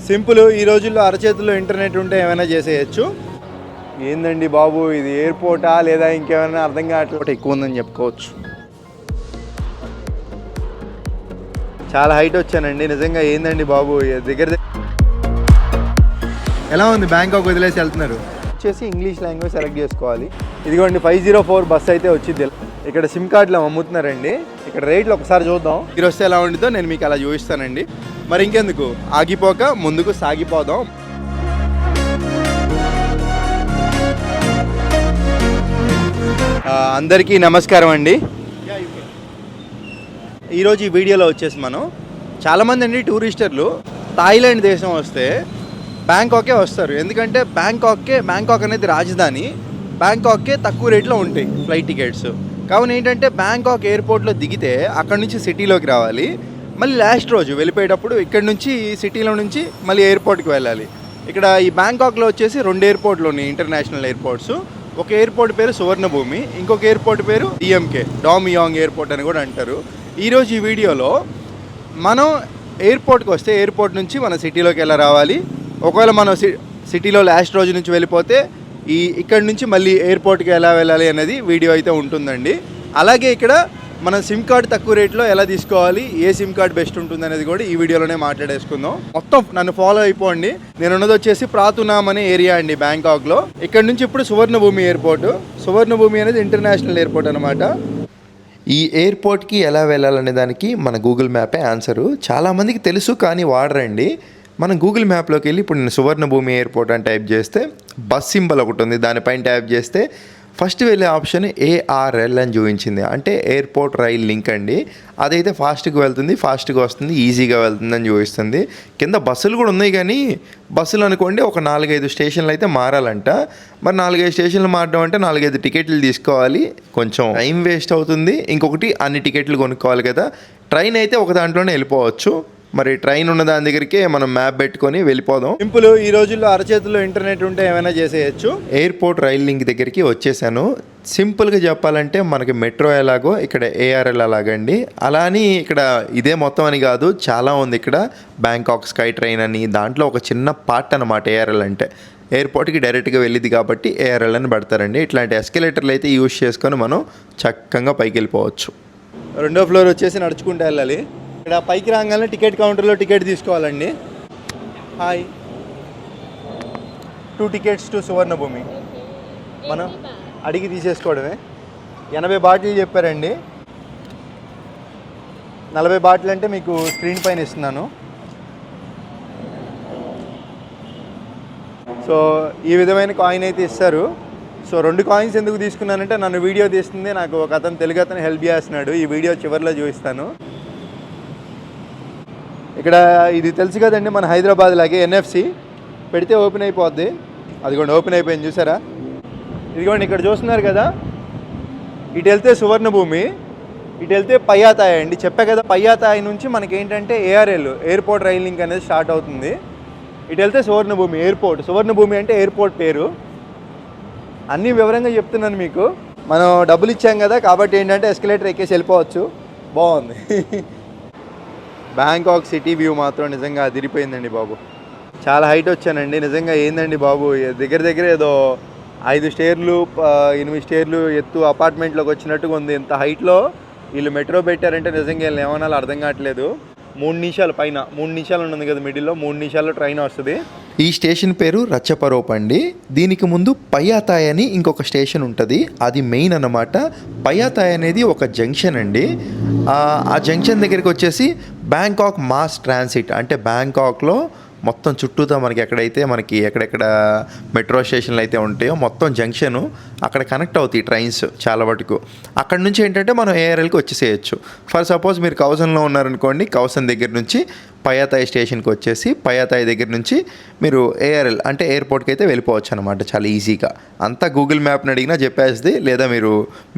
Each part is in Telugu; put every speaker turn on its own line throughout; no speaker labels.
సింపుల్. ఈ రోజుల్లో అరచేతుల్లో ఇంటర్నెట్ ఉంటే ఏమైనా చేసేయచ్చు. ఏందండి బాబు, ఇది ఎయిర్పోర్టా లేదా ఇంకేమైనా అర్థం కావట్లేదు. ఎక్కువ ఉందని చెప్పుకోవచ్చు. చాలా హైట్ వచ్చానండి నిజంగా. ఏందండి బాబు దగ్గర ఎలా ఉంది? బ్యాంకాక్ వదిలేసి వెళ్తున్నారు. వచ్చేసి ఇంగ్లీష్ లాంగ్వేజ్ సెలెక్ట్ చేసుకోవాలి. ఇదిగోండి 504 బస్ అయితే వచ్చింది. ఇక్కడ సిమ్ కార్డులు అమ్ముతున్నారండి. ఇక్కడ రేట్లు ఒకసారి చూద్దాం. మీరు వస్తే ఎలా ఉంటుందో నేను మీకు అలా చూపిస్తానండి. మరి ఇంకెందుకు ఆగిపోక ముందుకు సాగిపోదాం. అందరికీ నమస్కారం అండి. ఈరోజు ఈ వీడియోలో వచ్చేసి మనం చాలామంది అండి టూరిస్టర్లు థాయిలాండ్ దేశం వస్తే బ్యాంకాకే వస్తారు. ఎందుకంటే బ్యాంకాక్ అనేది రాజధాని. బ్యాంకాక్కే తక్కువ రేట్లో ఉంటాయి ఫ్లైట్ టికెట్స్. కావున ఏంటంటే బ్యాంకాక్ ఎయిర్పోర్ట్లో దిగితే అక్కడ నుంచి సిటీలోకి రావాలి. మళ్ళీ లాస్ట్ రోజు వెళ్ళిపోయేటప్పుడు ఇక్కడ నుంచి సిటీలో నుంచి మళ్ళీ ఎయిర్పోర్ట్కి వెళ్ళాలి. ఇక్కడ ఈ బ్యాంకాక్లో వచ్చేసి 2 ఎయిర్పోర్ట్లు ఉన్నాయి, ఇంటర్నేషనల్ ఎయిర్పోర్ట్స్. ఒక ఎయిర్పోర్ట్ పేరు సువర్ణభూమి, ఇంకొక ఎయిర్పోర్ట్ పేరు డిఎంకే, డామియాంగ్ ఎయిర్పోర్ట్ అని కూడా అంటారు. ఈరోజు ఈ వీడియోలో మనం ఎయిర్పోర్ట్కి వస్తే ఎయిర్పోర్ట్ నుంచి మన సిటీలోకి ఎలా రావాలి, ఒకవేళ మనం సిటీలో లాస్ట్ రోజు నుంచి వెళ్ళిపోతే ఇక్కడి నుంచి మళ్ళీ ఎయిర్పోర్ట్కి ఎలా వెళ్ళాలి అనేది వీడియో అయితే ఉంటుందండి. అలాగే ఇక్కడ మన సిమ్ కార్డ్ తక్కువ రేట్లో ఎలా తీసుకోవాలి, ఏ సిమ్ కార్డ్ బెస్ట్ ఉంటుంది అనేది కూడా ఈ వీడియోలోనే మాట్లాడేసుకుందాం. మొత్తం నన్ను ఫాలో అయిపోండి. నేను ఉన్నది వచ్చేసి ప్రాతునామ్ అనే ఏరియా అండి బ్యాంకాక్లో. ఇక్కడ నుంచి ఇప్పుడు సువర్ణభూమి ఎయిర్పోర్ట్. సువర్ణభూమి అనేది ఇంటర్నేషనల్ ఎయిర్పోర్ట్ అనమాట.
ఈ ఎయిర్పోర్ట్కి ఎలా వెళ్ళాలనే దానికి మన గూగుల్ మ్యాపే ఆన్సరు. చాలామందికి తెలుసు కానీ వాడరండి. మనం గూగుల్ మ్యాప్లోకి వెళ్ళి ఇప్పుడు నేను సువర్ణభూమి ఎయిర్పోర్ట్ అని టైప్ చేస్తే బస్ సింబల్ ఒకటి ఉంది, దానిపైన ట్యాప్ చేస్తే ఫస్ట్ వెళ్ళే ఆప్షన్ ఏఆర్ఎల్ అని చూపించింది. అంటే ఎయిర్పోర్ట్ రైల్ లింక్ అండి. అదైతే ఫాస్ట్గా వెళ్తుంది, ఫాస్ట్గా వస్తుంది, ఈజీగా వెళ్తుంది అని చూపిస్తుంది. కింద బస్సులు కూడా ఉన్నాయి కానీ బస్సులు అనుకోండి ఒక 4-5 స్టేషన్లు అయితే మారాలంట. మరి 4-5 స్టేషన్లు మారడం అంటే 4-5 టికెట్లు తీసుకోవాలి, కొంచెం టైం వేస్ట్ అవుతుంది. ఇంకొకటి అన్ని టికెట్లు కొనుక్కోవాలి కదా. ట్రైన్ అయితే ఒక దాంట్లోనే వెళ్ళిపోవచ్చు. మరి ట్రైన్ ఉన్న దాని దగ్గరికే మనం మ్యాప్ పెట్టుకొని వెళ్ళిపోదాం.
సింపుల్. ఈ రోజుల్లో అరచేతుల్లో ఇంటర్నెట్ ఉంటే ఏమైనా చేసేయచ్చు.
ఎయిర్పోర్ట్ రైల్ లింక్ దగ్గరికి వచ్చేసాను. సింపుల్గా చెప్పాలంటే మనకి మెట్రో ఎలాగో ఇక్కడ ఏఆర్ఎల్ అలాగండి. అలా అని ఇక్కడ ఇదే మొత్తం అని కాదు, చాలా ఉంది ఇక్కడ. బ్యాంకాక్ స్కై ట్రైన్ అని, దాంట్లో ఒక చిన్న పార్ట్ అనమాట ఏఆర్ఎల్ అంటే. ఎయిర్పోర్ట్కి డైరెక్ట్గా వెళ్ళింది కాబట్టి ఏఆర్ఎల్ అని పెడతారండి. ఇట్లాంటి ఎస్కలేటర్లు అయితే యూజ్ చేసుకొని మనం చక్కగా పైకి వెళ్ళిపోవచ్చు.
2వ ఫ్లోర్ వచ్చేసి నడుచుకుంటూ వెళ్ళాలి. ఇక్కడ పైకి రాగానే టికెట్ కౌంటర్లో టికెట్ తీసుకోవాలండి. Hi, 2 tickets to Suvarnabhumi. మనం అడిగి తీసేసుకోవడమే. 80 బాటిల్ చెప్పారండి. 40 బాటిల్ అంటే మీకు స్క్రీన్ పైన ఇస్తున్నాను. సో ఈ విధమైన కాయిన్ అయితే ఇస్తారు. సో 2 కాయిన్స్ ఎందుకు తీసుకున్నానంటే నన్ను వీడియో తీస్తుంది నాకు ఒక అతను, తెలుగు అతను హెల్ప్ చేస్తున్నాడు. ఈ వీడియో చివరిలో చూపిస్తాను. ఇక్కడ ఇది తెలుసు కదండి మన హైదరాబాద్ లాగే ఎన్ఎఫ్సి పెడితే ఓపెన్ అయిపోద్ది. అదిగోండి ఓపెన్ అయిపోయింది చూసారా. ఇదిగోండి ఇక్కడ చూస్తున్నారు కదా, ఇటు వెళ్తే సువర్ణభూమి, ఇటు వెళ్తే పయ్యాతాయ్ అండి. చెప్పా కదా, పయ్యాతాయ్ నుంచి మనకి ఏంటంటే ఏఆర్ఎల్ ఎయిర్పోర్ట్ రైల్ లింక్ అనేది స్టార్ట్ అవుతుంది. ఇటు వెళ్తే సువర్ణభూమి ఎయిర్పోర్ట్. సువర్ణభూమి అంటే ఎయిర్పోర్ట్ పేరు. అన్నీ వివరంగా చెప్తున్నాను మీకు. మనం డబ్బులు ఇచ్చాం కదా కాబట్టి ఏంటంటే ఎస్కలేటర్ ఎక్కేసి వెళ్ళిపోవచ్చు. బాగుంది. బ్యాంకాక్ సిటీ వ్యూ మాత్రం నిజంగా అదిరిపోయిందండి బాబు. చాలా హైట్ వచ్చానండి నిజంగా. ఏందండి బాబు, దగ్గర ఏదో 5 స్టేర్లు 8 స్టేర్లు ఎత్తు అపార్ట్మెంట్లోకి వచ్చినట్టుగా ఉంది. ఇంత హైట్లో వీళ్ళు మెట్రో పెట్టారంటే నిజంగా వీళ్ళు ఏమన్నా అర్థం కావట్లేదు. 3 నిమిషాలు పైన 3 నిమిషాలు ఉంటుంది కదా మిడిల్లో, 3 నిమిషాల్లో ట్రైన్ వస్తుంది.
ఈ స్టేషన్ పేరు రచ్చపరోప్ అండి. దీనికి ముందు పయ్యాతాయ్ అని ఇంకొక స్టేషన్ ఉంటుంది, అది మెయిన్ అన్నమాట. పయ్యాతాయ్ అనేది ఒక జంక్షన్ అండి. ఆ జంక్షన్ దగ్గరికి వచ్చేసి బ్యాంకాక్ మాస్ ట్రాన్సిట్ అంటే బ్యాంకాక్లో మొత్తం చుట్టూతో మనకి ఎక్కడెక్కడ మెట్రో స్టేషన్లు అయితే ఉంటాయో మొత్తం జంక్షను అక్కడ కనెక్ట్ అవుతాయి ట్రైన్స్ చాలా వరకు. అక్కడ నుంచి ఏంటంటే మనం ఏఆర్ఎల్కి వచ్చేసేయచ్చు. ఫర్ సపోజ్ మీరు కౌసన్లో ఉన్నారనుకోండి, కౌసన్ దగ్గర నుంచి పయ్యాతాయ్ స్టేషన్కి వచ్చేసి పయ్యాతాయ్ దగ్గర నుంచి మీరు ఏఆర్ఎల్ అంటే ఎయిర్పోర్ట్కి అయితే వెళ్ళిపోవచ్చు అనమాట చాలా ఈజీగా. అంతా గూగుల్ మ్యాప్ని అడిగినా చెప్పేస్తుంది, లేదా మీరు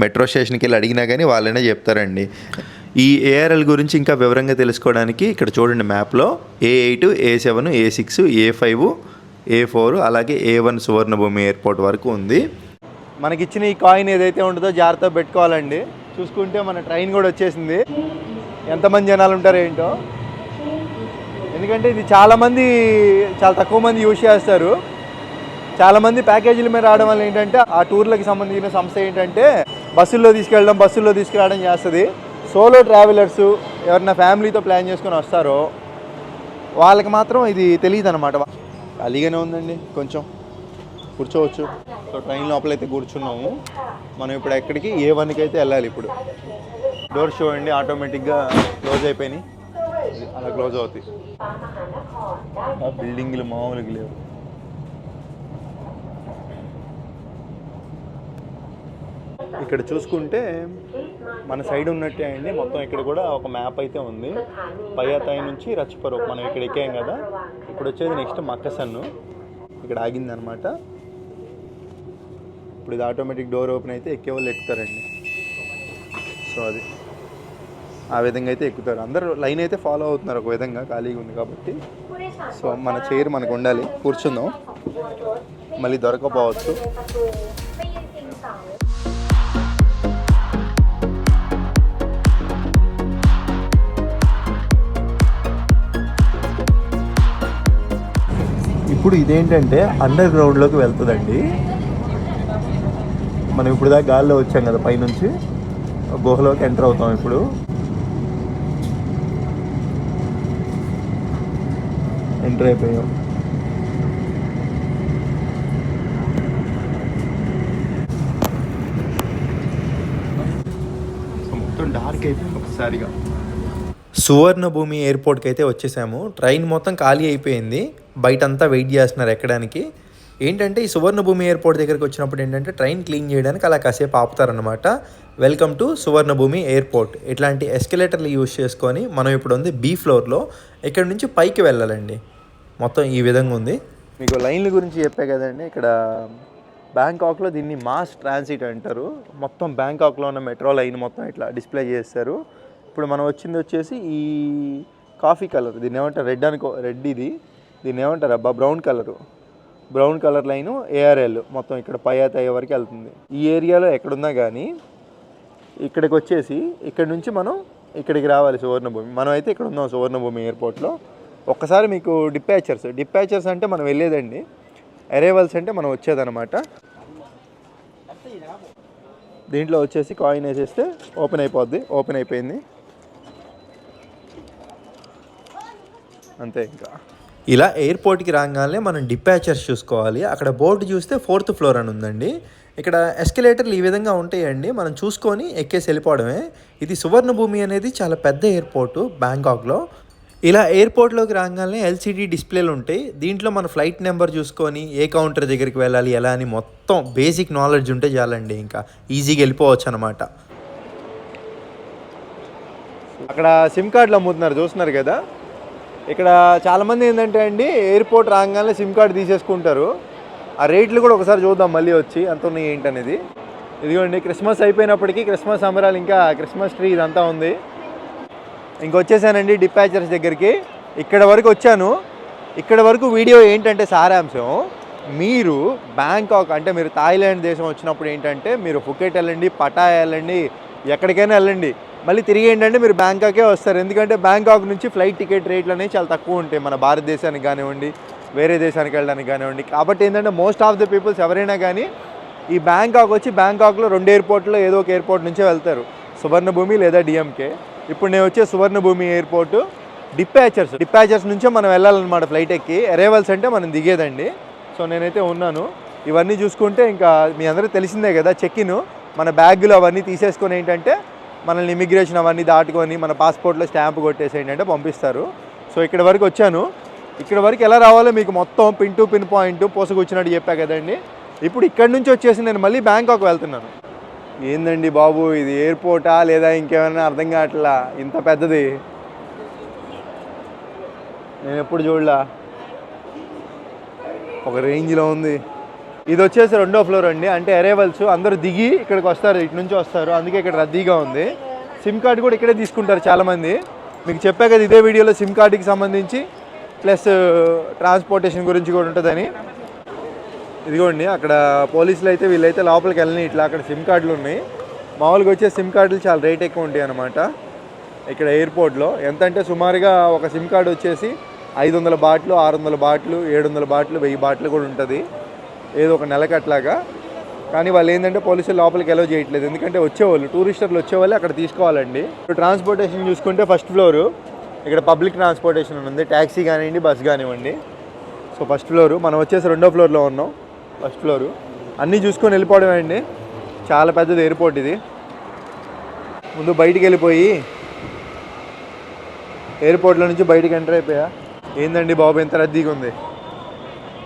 మెట్రో స్టేషన్కి వెళ్ళి అడిగినా కానీ వాళ్ళైనా చెప్తారండి. ఈ ఏఆర్ఎల్ గురించి ఇంకా వివరంగా తెలుసుకోవడానికి ఇక్కడ చూడండి మ్యాప్లో A8, A7, A6, A5, A4 అలాగే A1 సువర్ణభూమి ఎయిర్పోర్ట్ వరకు ఉంది.
మనకిచ్చిన ఈ కాయిన్ ఏదైతే ఉంటుందో జాగ్రత్తగా పెట్టుకోవాలండి. చూసుకుంటే మన ట్రైన్ కూడా వచ్చేసింది. ఎంతమంది జనాలు ఉంటారో ఏంటో. ఎందుకంటే ఇది చాలామంది చాలా తక్కువ మంది యూజ్ చేస్తారు. చాలామంది ప్యాకేజీల మీద రావడం వల్ల ఏంటంటే ఆ టూర్లకు సంబంధించిన సంస్థ ఏంటంటే బస్సుల్లో తీసుకెళ్ళడం బస్సుల్లో తీసుకురావడం చేస్తుంది. సోలో ట్రావెలర్స్ ఎవరైనా ఫ్యామిలీతో ప్లాన్ చేసుకొని వస్తారో వాళ్ళకి మాత్రం ఇది తెలియదు అనమాట. ఖాళీగానే ఉందండి, కొంచెం కూర్చోవచ్చు. సో ట్రైన్ లోపలైతే కూర్చున్నాము. మనం ఇప్పుడు ఎక్కడికి A1కి అయితే వెళ్ళాలి. ఇప్పుడు డోర్స్ చూడండి ఆటోమేటిక్గా క్లోజ్ అయిపోయినాయి, అలా క్లోజ్ అవుతాయి. ఆ బిల్డింగ్లు మామూలుగా లేవు. ఇక్కడ చూసుకుంటే మన సైడ్ ఉన్నట్టే అండి మొత్తం. ఇక్కడ కూడా ఒక మ్యాప్ అయితే ఉంది. పయాతాయి నుంచి రచ్చపరో మనం ఇక్కడ ఎక్కాం కదా, ఇప్పుడు వచ్చేది నెక్స్ట్ మక్కసన్ను. ఇక్కడ ఆగిందనమాట. ఇప్పుడు ఇది ఆటోమేటిక్ డోర్ ఓపెన్ అయితే ఎక్కే వాళ్ళు ఎక్కుతారండి. సో అది ఆ విధంగా అయితే ఎక్కుతారు. అందరూ లైన్ అయితే ఫాలో అవుతున్నారు ఒక విధంగా, ఖాళీగా ఉంది కాబట్టి. సో మన చైర్ మనకు ఉండాలి, కూర్చుందాం. మళ్ళీ దొరకపోవచ్చు. ఇప్పుడు ఇదేంటంటే అండర్ గ్రౌండ్లోకి వెళ్తుందండి. మనం ఇప్పుడు దాకా గాల్లో వచ్చాం కదా, పైనుంచి గుహలోకి ఎంటర్ అవుతాం. ఇప్పుడు ఎంటర్ అయిపోయాం. మొత్తం డార్క్ అయిపోయింది ఒకసారిగా.
సువర్ణభూమి ఎయిర్పోర్ట్కి అయితే వచ్చేసాము. ట్రైన్ మొత్తం ఖాళీ అయిపోయింది, బయటంతా వెయిట్ చేస్తున్నారు ఎక్కడానికి. ఏంటంటే ఈ సువర్ణభూమి ఎయిర్పోర్ట్ దగ్గరికి వచ్చినప్పుడు ఏంటంటే ట్రైన్ క్లీన్ చేయడానికి అలా కాసేపు ఆపుతారనమాట. Welcome to Suvarnabhumi airport. ఇట్లాంటి ఎస్కలేటర్లు యూజ్ చేసుకొని మనం ఇప్పుడు ఉంది B ఫ్లోర్లో. ఇక్కడ నుంచి పైకి వెళ్ళాలండి. మొత్తం ఈ విధంగా ఉంది.
మీకు లైన్ల గురించి చెప్పే కదండి. ఇక్కడ బ్యాంకాక్లో దీన్ని మాస్ ట్రాన్సిట్ అంటారు. మొత్తం బ్యాంకాక్లో ఉన్న మెట్రో లైన్ మొత్తం ఇట్లా డిస్ప్లే చేస్తారు. ఇప్పుడు మనం వచ్చింది వచ్చేసి ఈ కాఫీ కలర్, దీన్ని ఏమంటారు, రెడ్ ఇది, దీన్ని ఏమంటారు అబ్బా, బ్రౌన్ కలర్ లైను ARL మొత్తం ఇక్కడ పయాతాయి వరకు వెళ్తుంది. ఈ ఏరియాలో ఎక్కడున్నా కానీ ఇక్కడికి వచ్చేసి ఇక్కడ నుంచి మనం ఇక్కడికి రావాలి సువర్ణభూమి. మనం అయితే ఇక్కడ ఉన్నాం సువర్ణభూమి ఎయిర్పోర్ట్లో. ఒక్కసారి మీకు డిపాచర్స్ అంటే మనం వెళ్ళేదండి, అరైవల్స్ అంటే మనం వచ్చేదన్నమాట. దీంట్లో వచ్చేసి కాయిన్ వేసేస్తే ఓపెన్ అయిపోద్ది. ఓపెన్ అయిపోయింది అంతే. ఇంకా
ఇలా ఎయిర్పోర్ట్కి రాగానే మనం డిపాచర్స్ చూసుకోవాలి. అక్కడ బోర్డు చూస్తే 4th ఫ్లోర్ అని ఉందండి. ఇక్కడ ఎస్కలేటర్లు ఈ విధంగా ఉంటాయండి, మనం చూసుకొని ఎక్కేసి వెళ్ళిపోవడమే. ఇది సువర్ణభూమి అనేది చాలా పెద్ద ఎయిర్పోర్టు బ్యాంకాక్లో. ఇలా ఎయిర్పోర్ట్లోకి రాగానే LCD డిస్ప్లేలు ఉంటాయి. దీంట్లో మన ఫ్లైట్ నెంబర్ చూసుకొని ఏ కౌంటర్ దగ్గరికి వెళ్ళాలి ఎలా అని మొత్తం బేసిక్ నాలెడ్జ్ ఉంటే చాలండి, ఇంకా ఈజీగా వెళ్ళిపోవచ్చు అనమాట.
అక్కడ సిమ్ కార్డులు అమ్ముతున్నారు, చూస్తున్నారు కదా. ఇక్కడ చాలామంది ఏంటంటే అండి ఎయిర్పోర్ట్ రాగానే సిమ్ కార్డు తీసేసుకుంటారు. ఆ రేట్లు కూడా ఒకసారి చూద్దాం మళ్ళీ వచ్చి ఎంత ఉన్నాయి ఏంటనేది. ఇదిగోండి క్రిస్మస్ అయిపోయినప్పటికీ క్రిస్మస్ సంబరాలు, ఇంకా క్రిస్మస్ ట్రీ ఇదంతా ఉంది. ఇంకొచ్చేసానండి డిపాచర్స్ దగ్గరికి. ఇక్కడ వరకు వచ్చాను. ఇక్కడ వరకు వీడియో ఏంటంటే సారాంశం, మీరు బ్యాంకాక్ అంటే మీరు థాయిలాండ్ దేశం వచ్చినప్పుడు ఏంటంటే మీరు ఫుకెట్ వెళ్ళండి, పటాయా వెళ్ళండి, ఎక్కడికైనా వెళ్ళండి, మళ్ళీ తిరిగి ఏంటంటే మీరు బ్యాంకాకే వస్తారు. ఎందుకంటే బ్యాంకాక్ నుంచి ఫ్లైట్ టికెట్ రేట్లు అనేవి చాలా తక్కువ ఉంటాయి మన భారతదేశానికి కానివ్వండి, వేరే దేశానికి వెళ్ళడానికి కానివ్వండి. కాబట్టి ఏంటంటే మోస్ట్ ఆఫ్ ద పీపుల్స్ ఎవరైనా కానీ ఈ బ్యాంకాక్ వచ్చి బ్యాంకాక్లో 2 ఎయిర్పోర్ట్లో ఏదో ఒక ఎయిర్పోర్ట్ నుంచే వెళ్తారు, సువర్ణభూమి లేదా DMK. ఇప్పుడు నేను వచ్చే సువర్ణభూమి ఎయిర్పోర్టు డిపాచర్స్ నుంచే మనం వెళ్ళాలన్నమాట ఫ్లైట్ ఎక్కి. అరైవల్స్ అంటే మనం దిగేదండి. సో నేనైతే ఉన్నాను. ఇవన్నీ చూసుకుంటే ఇంకా మీ అందరికీ తెలిసిందే కదా, చెక్-ఇన్ మన బ్యాగులు అవన్నీ తీసేసుకొని ఏంటంటే మనల్ని ఇమిగ్రేషన్ అవన్నీ దాటుకొని మన పాస్పోర్ట్లో స్టాంప్ కొట్టేసి ఏంటంటే పంపిస్తారు. సో ఇక్కడ వరకు వచ్చాను. ఇక్కడ వరకు ఎలా రావాలో మీకు మొత్తం పిన్ టు పిన్ పాయింట్ పోసుకొచ్చినట్టు చెప్పా కదండి. ఇప్పుడు ఇక్కడ నుంచి వచ్చేసి నేను మళ్ళీ బ్యాంకాక్ వెళ్తున్నాను. ఏందండి బాబు, ఇది ఎయిర్పోర్టా లేదా ఇంకేమైనా అర్థం కావట్లా, ఇంత పెద్దది నేను ఎప్పుడు చూడలా, ఒక రేంజ్లో ఉంది. ఇది వచ్చేసి 2వ ఫ్లోర్ అండి. అంటే అరైవల్స్ అందరూ దిగి ఇక్కడికి వస్తారు, ఇటు నుంచి వస్తారు, అందుకే ఇక్కడ రద్దీగా ఉంది. సిమ్ కార్డు కూడా ఇక్కడే తీసుకుంటారు చాలామంది. మీకు చెప్పా కదా ఇదే వీడియోలో సిమ్ కార్డుకి సంబంధించి ప్లస్ ట్రాన్స్పోర్టేషన్ గురించి కూడా ఉంటుందని. ఇదిగోండి అక్కడ పోలీసులు అయితే వీళ్ళైతే లోపలికి వెళ్ళని ఇట్లా అక్కడ సిమ్ కార్డులు ఉన్నాయి. మామూలుగా వచ్చే సిమ్ కార్డులు చాలా రేట్ ఎక్కువ ఉంటాయి అన్నమాట ఇక్కడ ఎయిర్పోర్ట్లో. ఎంత అంటే సుమారుగా ఒక సిమ్ కార్డు వచ్చేసి 500 బాట్లు, 600 బాట్లు, 700 బాట్లు, 1000 బాట్లు కూడా ఉంటుంది, ఏదో ఒక నెలకి అట్లాగా. కానీ వాళ్ళు ఏంటంటే పోలీసులు లోపలికి అలౌ చేయట్లేదు, ఎందుకంటే వచ్చేవాళ్ళు టూరిస్టర్లు వచ్చేవాళ్ళు అక్కడ తీసుకోవాలండి. ట్రాన్స్పోర్టేషన్ చూసుకుంటే ఫస్ట్ ఫ్లోరు ఇక్కడ పబ్లిక్ ట్రాన్స్పోర్టేషన్ ఉంది, ట్యాక్సీ కానివ్వండి, బస్ కానివ్వండి. సో ఫస్ట్ ఫ్లోరు, మనం వచ్చేసి 2వ ఫ్లోర్లో ఉన్నాం. ఫస్ట్ ఫ్లోరు అన్నీ చూసుకొని వెళ్ళిపోవడమే అండి. చాలా పెద్దది ఎయిర్పోర్ట్ ఇది. ముందు బయటికి వెళ్ళిపోయి ఎయిర్పోర్ట్లో నుంచి బయటికి ఎంటర్ అయిపోయా. ఏందండి బాబు ఎంత రద్దీగా ఉంది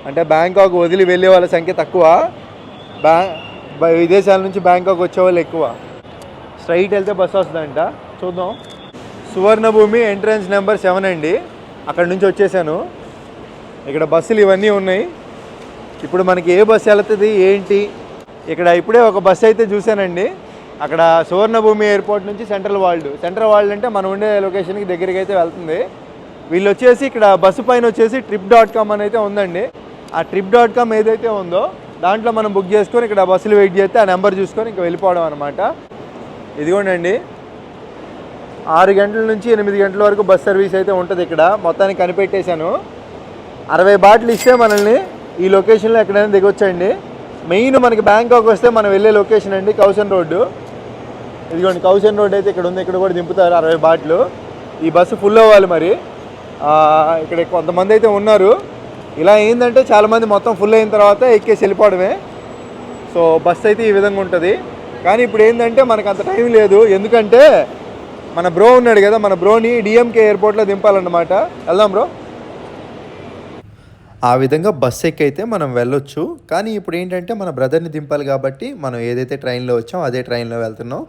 అంటే, బ్యాంకాక్ వదిలి వెళ్ళే వాళ్ళ సంఖ్య తక్కువ, విదేశాల నుంచి బ్యాంకాక్ వచ్చే వాళ్ళు ఎక్కువ. స్ట్రైట్ వెళ్తే బస్సు వస్తుందంట, చూద్దాం. సువర్ణభూమి ఎంట్రన్స్ నెంబర్ 7 అండి, అక్కడ నుంచి వచ్చేసాను. ఇక్కడ బస్సులు ఇవన్నీ ఉన్నాయి. ఇప్పుడు మనకి ఏ బస్సు వెళ్తుంది ఏంటి, ఇక్కడ ఇప్పుడే ఒక బస్సు అయితే చూశానండి. అక్కడ సువర్ణభూమి ఎయిర్పోర్ట్ నుంచి సెంట్రల్ వరల్డ్ అంటే మనం ఉండే లొకేషన్కి దగ్గరికి అయితే వెళ్తుంది. వీళ్ళు వచ్చేసి ఇక్కడ బస్సు పైన వచ్చేసి trip.com అని అయితే ఉందండి. ఆ trip.com ఏదైతే ఉందో దాంట్లో మనం బుక్ చేసుకొని ఇక్కడ బస్సులు వెయిట్ చేస్తే ఆ నెంబర్ చూసుకొని ఇంకా వెళ్ళిపోవడం అనమాట. ఇదిగోండి 6 గంటల నుంచి 8 గంటల వరకు బస్ సర్వీస్ అయితే ఉంటుంది ఇక్కడ. మొత్తానికి కనిపెట్టేశాను. 60 బాట్లు ఇస్తే మనల్ని ఈ లొకేషన్లో ఎక్కడైనా దిగొచ్చండి. మెయిన్ మనకి బ్యాంకాక్ వస్తే మనం వెళ్ళే లొకేషన్ అండి కౌసన్ రోడ్డు. ఇదిగోండి కౌసన్ రోడ్ అయితే ఇక్కడ ఉంది, ఇక్కడ కూడా దింపుతారు 60 బాట్లు. ఈ బస్సు ఫుల్ అవ్వాలి మరి. ఇక్కడ కొంతమంది అయితే ఉన్నారు. ఇలా ఏంటంటే చాలామంది మొత్తం ఫుల్ అయిన తర్వాత ఎక్కేసి వెళ్ళిపోవడమే. సో బస్సు అయితే ఈ విధంగా ఉంటుంది. కానీ ఇప్పుడు ఏంటంటే మనకు అంత టైం లేదు, ఎందుకంటే మన బ్రో ఉన్నాడు కదా, మన బ్రోని డిఎంకే ఎయిర్పోర్ట్లో దింపాలన్నమాట. వెళ్దాం బ్రో.
ఆ విధంగా బస్సు ఎక్కైతే మనం వెళ్ళొచ్చు. కానీ ఇప్పుడు ఏంటంటే మన బ్రదర్ని దింపాలి కాబట్టి మనం ఏదైతే ట్రైన్లో వచ్చామో అదే ట్రైన్లో వెళ్తున్నాం.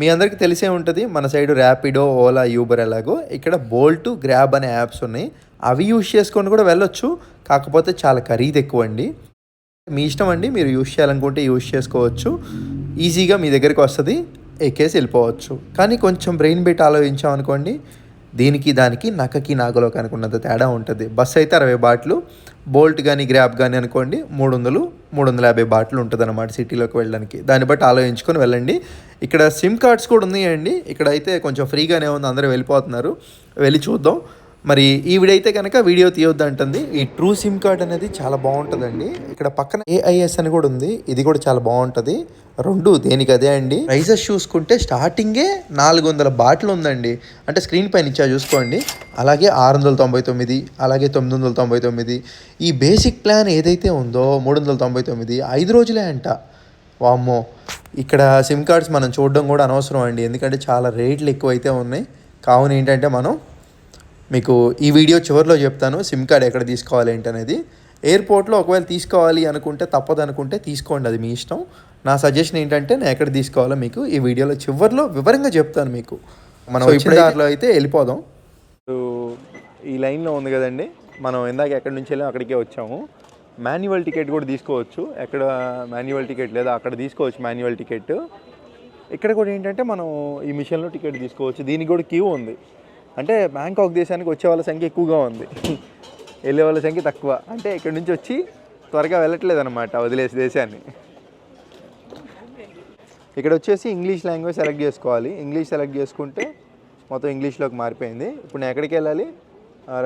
మీ అందరికీ తెలిసే ఉంటుంది, మన సైడు ర్యాపిడో, ఓలా, యూబర్ ఎలాగో ఇక్కడ బోల్ట్, గ్రాబ్ అనే యాప్స్ ఉన్నాయి. అవి యూజ్ చేసుకొని కూడా వెళ్ళొచ్చు, కాకపోతే చాలా ఖరీదు ఎక్కువ అండి. మీ ఇష్టం అండి, మీరు యూజ్ చేయాలనుకుంటే యూజ్ చేసుకోవచ్చు. ఈజీగా మీ దగ్గరికి వస్తుంది, ఎక్కేసి వెళ్ళిపోవచ్చు. కానీ కొంచెం బ్రెయిన్ పెట్టి ఆలోచించామనుకోండి, దీనికి దానికి నక్కకి నాగలో కనుకున్నంత తేడా ఉంటుంది. బస్సు అయితే 60 బాట్లు, బోల్ట్ కానీ గ్రాబ్ కానీ అనుకోండి 300-350 బాట్లు ఉంటుంది అన్నమాట సిటీలోకి వెళ్ళడానికి. దాన్ని బట్టి ఆలోచించుకొని వెళ్ళండి. ఇక్కడ సిమ్ కార్డ్స్ కూడా ఉన్నాయండి. ఇక్కడ అయితే కొంచెం ఫ్రీగానే ఉంది, అందరూ వెళ్ళిపోతున్నారు. వెళ్ళి చూద్దాం. మరి ఈవిడైతే కనుక వీడియో తీయొద్దు అంటుంది. ఈ ట్రూ సిమ్ కార్డ్ అనేది చాలా బాగుంటుందండి. ఇక్కడ పక్కన AIS అని కూడా ఉంది, ఇది కూడా చాలా బాగుంటుంది. రెండు దేనికి అదే అండి. ప్రైజెస్ చూసుకుంటే స్టార్టింగే 400 బాట్లు ఉందండి, అంటే స్క్రీన్ పైన ఇచ్చా చూసుకోండి. అలాగే 699, అలాగే 999. ఈ బేసిక్ ప్లాన్ ఏదైతే ఉందో 399, 5 రోజులే అంట. వామ్మో, ఇక్కడ సిమ్ కార్డ్స్ మనం చూడడం కూడా అనవసరం అండి, ఎందుకంటే చాలా రేట్లు ఎక్కువైతే ఉన్నాయి. కావున ఏంటంటే మనం మీకు ఈ వీడియో చివరిలో చెప్తాను సిమ్ కార్డ్ ఎక్కడ తీసుకోవాలి ఏంటనేది. ఎయిర్పోర్ట్లో ఒకవేళ తీసుకోవాలి అనుకుంటే, తప్పదు అనుకుంటే తీసుకోండి, అది మీ ఇష్టం. నా సజెషన్ ఏంటంటే నేను ఎక్కడ తీసుకోవాలో మీకు ఈ వీడియోలో చివరిలో వివరంగా చెప్తాను మీకు. మనం ఇప్పుడు దారిలో అయితే వెళ్ళిపోదాం.
ఈ లైన్లో ఉంది కదండి, మనం ఇందాక ఎక్కడి నుంచి వెళ్ళాం అక్కడికే వచ్చాము. మాన్యువల్ టికెట్ కూడా తీసుకోవచ్చు, ఎక్కడ మాన్యువల్ టికెట్ లేదా అక్కడ తీసుకోవచ్చు మాన్యువల్ టికెట్. ఇక్కడ కూడా ఏంటంటే మనం ఈ మిషన్లో టికెట్ తీసుకోవచ్చు. దీనికి కూడా క్యూ ఉంది, అంటే బ్యాంకాక్ దేశానికి వచ్చే వాళ్ళ సంఖ్య ఎక్కువగా ఉంది, వెళ్ళే వాళ్ళ సంఖ్య తక్కువ. అంటే ఇక్కడ నుంచి వచ్చి త్వరగా వెళ్ళట్లేదు అనమాట వదిలేసి దేశాన్ని. ఇక్కడ వచ్చేసి ఇంగ్లీష్ లాంగ్వేజ్ సెలెక్ట్ చేసుకోవాలి. ఇంగ్లీష్ సెలెక్ట్ చేసుకుంటే మొత్తం ఇంగ్లీష్లోకి మారిపోయింది. ఇప్పుడు నేను ఎక్కడికి వెళ్ళాలి,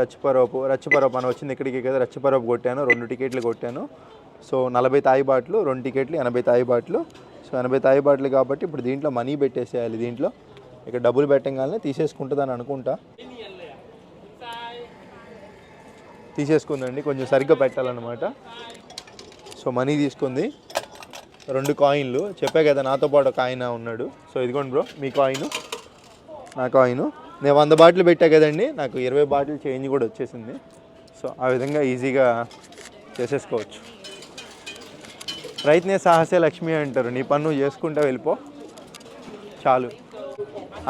రచ్చపరోపు అని వచ్చింది ఇక్కడికి కదా. రచ్చపరోపు కొట్టాను, 2 టికెట్లు కొట్టాను. సో 40 తాయి బాట్లు, 2 టికెట్లు 80 తాయి బాట్లు. సో 80 తాయి బాట్లు కాబట్టి ఇప్పుడు దీంట్లో మనీ పెట్టేసేయాలి. దీంట్లో ఇక్కడ డబ్బులు పెట్టగానే తీసేసుకుంటుందని అనుకుంటా. తీసేసుకుందండి, కొంచెం సరిగ్గా పెట్టాలన్నమాట. సో మనీ తీసుకుంది, 2 కాయిన్లు. చెప్పా కదా నాతో పాటు ఒక ఆయన ఉన్నాడు. సో ఇదిగోండి బ్రో మీ కాయిన్, నా కాయిన్. నేను 100 బాటిల్ పెట్టా కదండి, నాకు 20 బాటిల్ చేంజ్ కూడా వచ్చేసింది. సో ఆ విధంగా ఈజీగా చేసేసుకోవచ్చు. ప్రయత్నే సాహసే లక్ష్మి అంటారు, నీ పని నువ్వు చేసుకుంటా వెళ్ళిపో చాలు.